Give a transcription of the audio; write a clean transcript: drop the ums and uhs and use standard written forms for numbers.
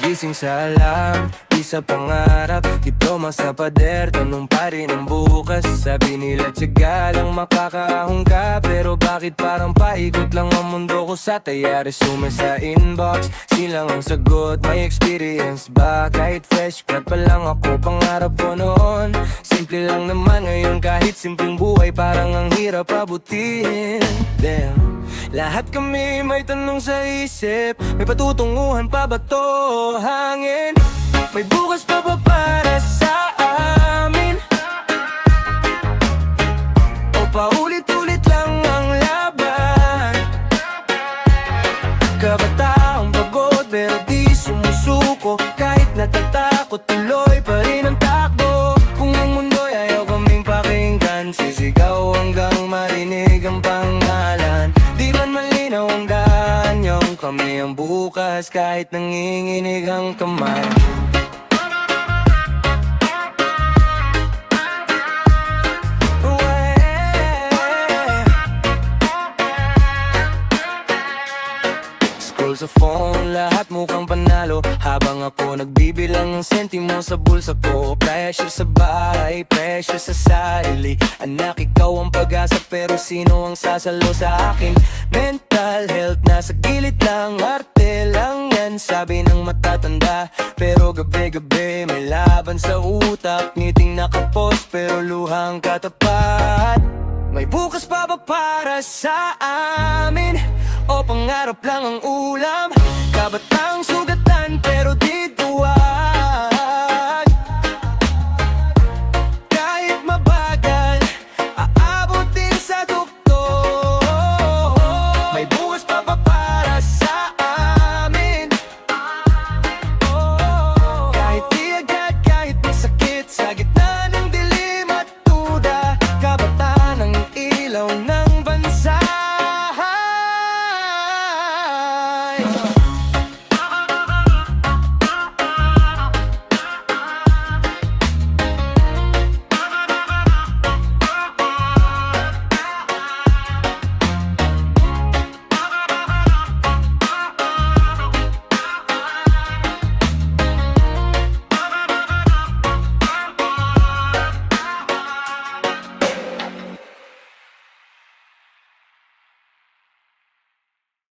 gising sa alam, di sa pangarap, diploma sa pader, tanong pa rin ang bukas. Sabi nila tiyaga lang makakaahon ka, pero bakit parang paikot lang ang mundo ko sa taya? Resume sa inbox, silang ang sagot. May experience ba? Kahit fresh grad pa lang ako, pangarap ko noon simple lang naman ngayon, kahit simpleng buhay parang ang hirap abutin. Damn, lahat kami may tanong sa isip, may patutunguhan pa ba to? Hangin, may bukas pa ba para sa amin? O paulit-ulit lang ang laban? Kabataang pagod pero di sumusuko, kahit natatakot tuloy pa rin ang takbo. Kung ang mundo'y ayaw kaming pakinggan, sisigaw hanggang marinig ang pangalan. Di man malinaw ang daan niyong, kami ang bukas kahit nanginginig ang kamay. Scroll sa phone, lahat mukhang panalo, habang ako nagbibilang ng sentimo sa bulsa ko. Pressure sa bahay, pressure sa sarili. Anak, ikaw ang pag-asa, pero sino ang sasalo sa akin? Mental health, nasa gilid lang, arte lang yan, sabi ng matatanda. Pero gabi-gabi may laban sa utak, ngiting nakapos pero luhang katapat. May bukas pa ba para sa amin? O pangarap lang ang ulam? Kabatang sugatan pero